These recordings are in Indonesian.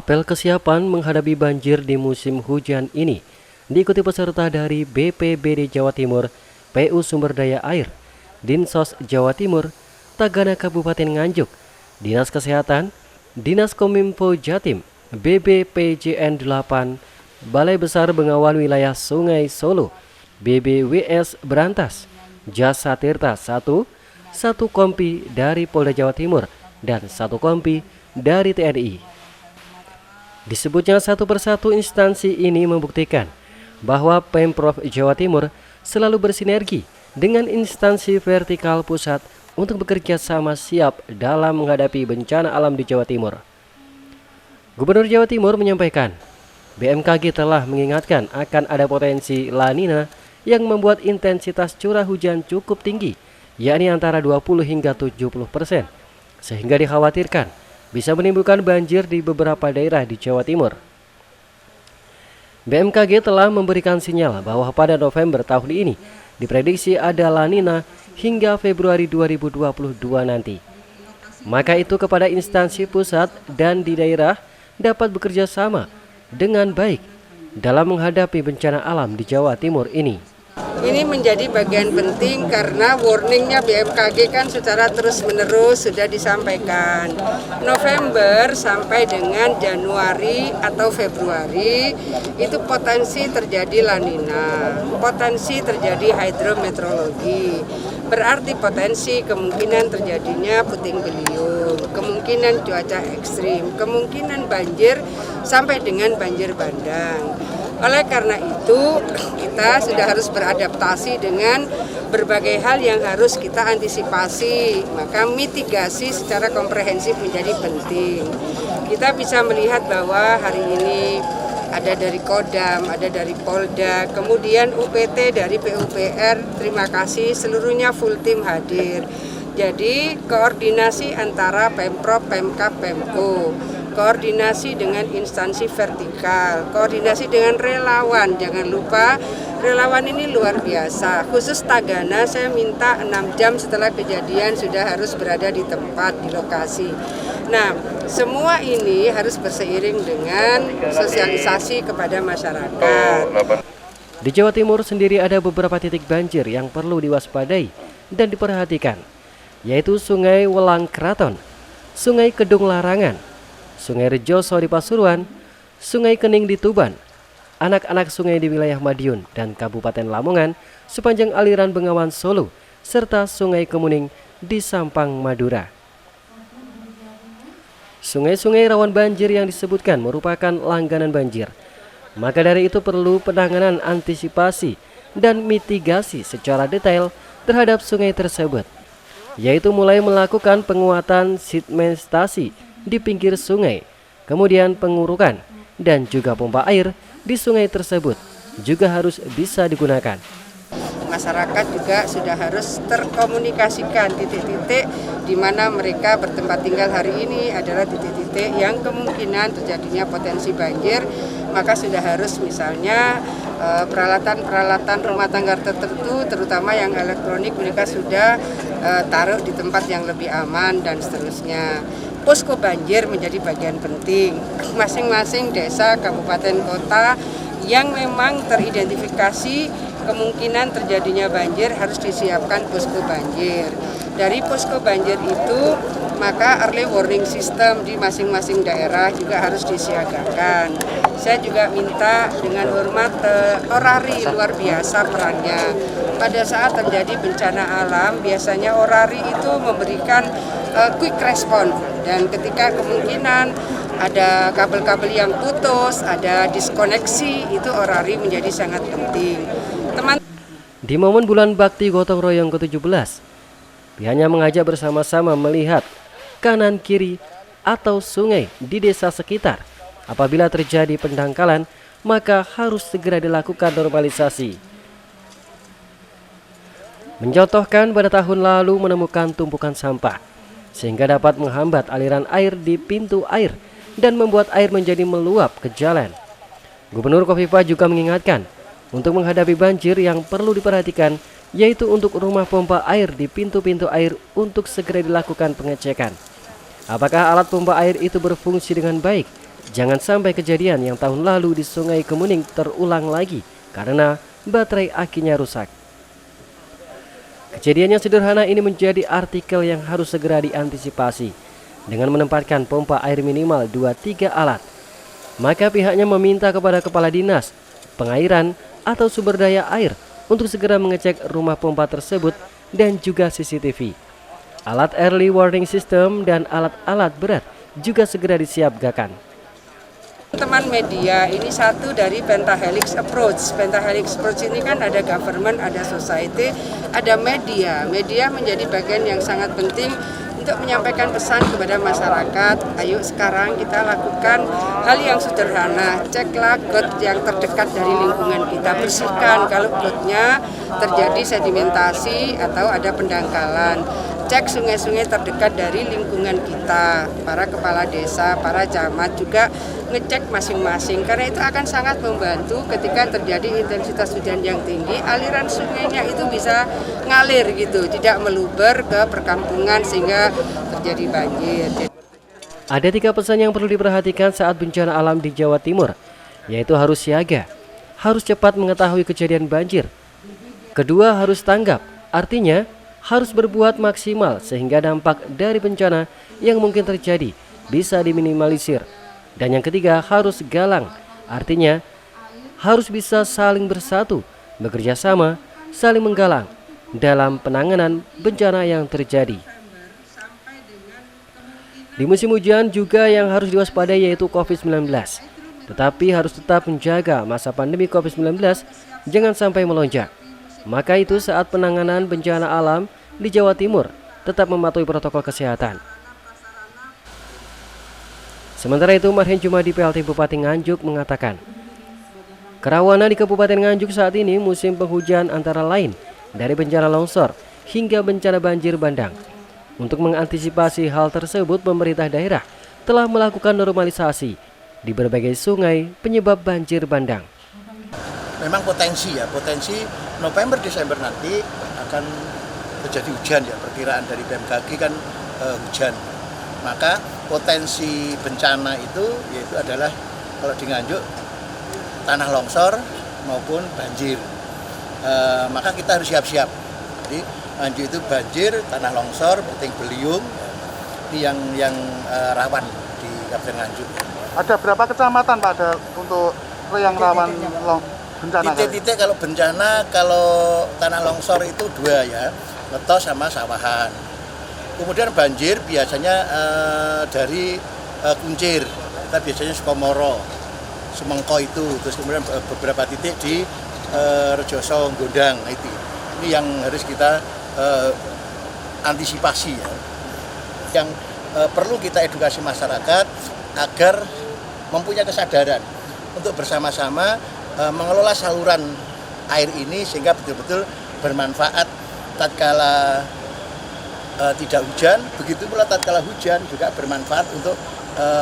Apel kesiapan menghadapi banjir di musim hujan ini diikuti peserta dari BPBD Jawa Timur, PU Sumber Daya Air, Dinsos Jawa Timur, Tagana Kabupaten Nganjuk, Dinas Kesehatan, Dinas Kominfo Jatim, BBPJN 8, Balai Besar Bengawan Wilayah Sungai Solo, BBWS Berantas, Jasa Tirta 1, 1 kompi dari Polda Jawa Timur, dan 1 kompi dari TNI. Disebutnya satu persatu instansi ini membuktikan bahwa Pemprov Jawa Timur selalu bersinergi dengan instansi vertikal pusat untuk bekerja sama siap dalam menghadapi bencana alam di Jawa Timur. Gubernur Jawa Timur menyampaikan, BMKG telah mengingatkan akan ada potensi La Nina yang membuat intensitas curah hujan cukup tinggi, yakni antara 20 hingga 70%, sehingga dikhawatirkan bisa menimbulkan banjir di beberapa daerah di Jawa Timur. BMKG telah memberikan sinyal bahwa pada November tahun ini diprediksi ada La Nina hingga Februari 2022 nanti. Maka itu kepada instansi pusat dan di daerah dapat bekerja sama dengan baik dalam menghadapi bencana alam di Jawa Timur ini. Ini menjadi bagian penting karena warningnya BMKG kan secara terus-menerus sudah disampaikan. November sampai dengan Januari atau Februari itu potensi terjadi La Nina, potensi terjadi hidrometeorologi. Berarti potensi kemungkinan terjadinya puting beliung, kemungkinan cuaca ekstrim, kemungkinan banjir sampai dengan banjir bandang. Oleh karena itu, kita sudah harus beradaptasi dengan berbagai hal yang harus kita antisipasi. Maka mitigasi secara komprehensif menjadi penting. Kita bisa melihat bahwa hari ini ada dari Kodam, ada dari Polda, kemudian UPT dari PUPR, terima kasih seluruhnya full tim hadir. Jadi koordinasi antara Pemprov, Pemkab, Pemko, koordinasi dengan instansi vertikal, koordinasi dengan relawan. Jangan lupa relawan ini luar biasa. Khusus Tagana saya minta 6 jam setelah kejadian sudah harus berada di tempat, di lokasi. Nah, semua ini harus berseiring dengan sosialisasi kepada masyarakat. Di Jawa Timur sendiri ada beberapa titik banjir yang perlu diwaspadai dan diperhatikan, yaitu Sungai Welang Kraton, Sungai Kedung Larangan, Sungai Rejoso di Pasuruan, Sungai Kening di Tuban, anak-anak sungai di wilayah Madiun dan Kabupaten Lamongan sepanjang aliran Bengawan Solo, serta Sungai Kemuning di Sampang, Madura. Sungai-sungai rawan banjir yang disebutkan merupakan langganan banjir. Maka dari itu perlu penanganan antisipasi dan mitigasi secara detail terhadap sungai tersebut, yaitu mulai melakukan penguatan sedmentasi di pinggir sungai, kemudian pengurukan dan juga pompa air di sungai tersebut juga harus bisa digunakan. Masyarakat juga sudah harus terkomunikasikan titik-titik di mana mereka bertempat tinggal hari ini adalah titik-titik yang kemungkinan terjadinya potensi banjir, maka sudah harus misalnya peralatan-peralatan rumah tangga tertentu terutama yang elektronik mereka sudah taruh di tempat yang lebih aman dan seterusnya. Posko banjir menjadi bagian penting. Masing-masing desa, kabupaten, kota yang memang teridentifikasi kemungkinan terjadinya banjir harus disiapkan posko banjir. Dari posko banjir itu, maka early warning system di masing-masing daerah juga harus disiagakan. Saya juga minta dengan hormat orari luar biasa perannya. Pada saat terjadi bencana alam, biasanya orari itu memberikan quick response. Dan ketika kemungkinan ada kabel-kabel yang putus, ada diskoneksi, itu orari menjadi sangat penting. Di momen bulan Bakti Gotong Royong ke-17, pihaknya mengajak bersama-sama melihat kanan kiri atau sungai di desa sekitar. Apabila terjadi pendangkalan, maka harus segera dilakukan normalisasi. Mencontohkan pada tahun lalu menemukan tumpukan sampah, sehingga dapat menghambat aliran air di pintu air dan membuat air menjadi meluap ke jalan. Gubernur Khofifah juga mengingatkan untuk menghadapi banjir yang perlu diperhatikan, yaitu untuk rumah pompa air di pintu-pintu air untuk segera dilakukan pengecekan. Apakah alat pompa air itu berfungsi dengan baik Jangan sampai kejadian yang tahun lalu di Sungai Kemuning terulang lagi karena baterai akinya rusak. Kejadian yang sederhana ini menjadi artikel yang harus segera diantisipasi dengan menempatkan pompa air minimal 2-3 alat. Maka pihaknya meminta kepada kepala dinas, pengairan atau sumber daya air untuk segera mengecek rumah pompa tersebut dan juga CCTV. Alat early warning system dan alat-alat berat juga segera disiapkan. Teman media, ini satu dari Pentahelix Approach. Pentahelix Approach ini kan ada government, ada society, ada media. Media menjadi bagian yang sangat penting untuk menyampaikan pesan kepada masyarakat. Ayo sekarang kita lakukan hal yang sederhana. Ceklah got yang terdekat dari lingkungan kita. Bersihkan kalau gotnya terjadi sedimentasi atau ada pendangkalan. Cek sungai-sungai terdekat dari lingkungan kita. Para kepala desa, para camat juga ngecek masing-masing. Karena itu akan sangat membantu ketika terjadi intensitas hujan yang tinggi, aliran sungainya itu bisa ngalir gitu, tidak meluber ke perkampungan sehingga terjadi banjir. Ada 3 pesan yang perlu diperhatikan saat bencana alam di Jawa Timur, yaitu harus siaga, harus cepat mengetahui kejadian banjir. Kedua, harus tanggap, artinya harus berbuat maksimal sehingga dampak dari bencana yang mungkin terjadi bisa diminimalisir. Dan yang ketiga, harus galang, artinya harus bisa saling bersatu, bekerja sama, saling menggalang dalam penanganan bencana yang terjadi. Di musim hujan juga yang harus diwaspadai yaitu COVID-19. Tetapi harus tetap menjaga masa pandemi COVID-19 jangan sampai melonjak. Maka itu saat penanganan bencana alam di Jawa Timur tetap mematuhi protokol kesehatan. Sementara itu, Marhen Jumadi PLT Bupati Nganjuk mengatakan, kerawanan di Kabupaten Nganjuk saat ini musim penghujan antara lain dari bencana longsor hingga bencana banjir bandang. Untuk mengantisipasi hal tersebut, pemerintah daerah telah melakukan normalisasi di berbagai sungai penyebab banjir bandang. Memang potensi November-Desember nanti akan terjadi hujan ya, perkiraan dari BMKG kan hujan. Maka potensi bencana itu yaitu adalah kalau di Nganjuk tanah longsor maupun banjir. Maka kita harus siap-siap. Jadi Nganjuk itu banjir, tanah longsor, puting beliung, ini yang rawan di Kabupaten Nganjuk. Ada berapa kecamatan Pak ada untuk yang rawan bencana? Titik-titik kalau bencana, kalau tanah longsor itu 2 ya, Ngetos sama Sawahan. Kemudian banjir biasanya dari Kuncir, kita biasanya Sukomoro, Semengko itu, terus kemudian beberapa titik di Rejoso, Gondang, itu. Ini yang harus kita antisipasi ya. Yang perlu kita edukasi masyarakat agar mempunyai kesadaran untuk bersama-sama mengelola saluran air ini sehingga betul-betul bermanfaat tatkala tidak hujan, begitu pula tatkala hujan juga bermanfaat untuk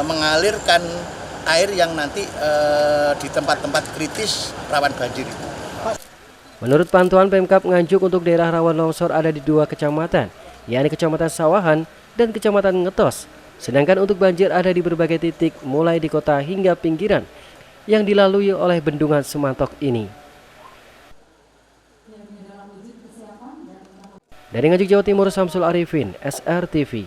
mengalirkan air yang nanti di tempat-tempat kritis rawan banjir itu. Menurut pantauan Pemkab Nganjuk untuk daerah rawan longsor ada di 2 kecamatan, yakni Kecamatan Sawahan dan Kecamatan Ngetos. Sedangkan untuk banjir ada di berbagai titik mulai di kota hingga pinggiran yang dilalui oleh bendungan Semantok ini. Dari Nganjuk, Jawa Timur, Samsul Arifin, SRTV.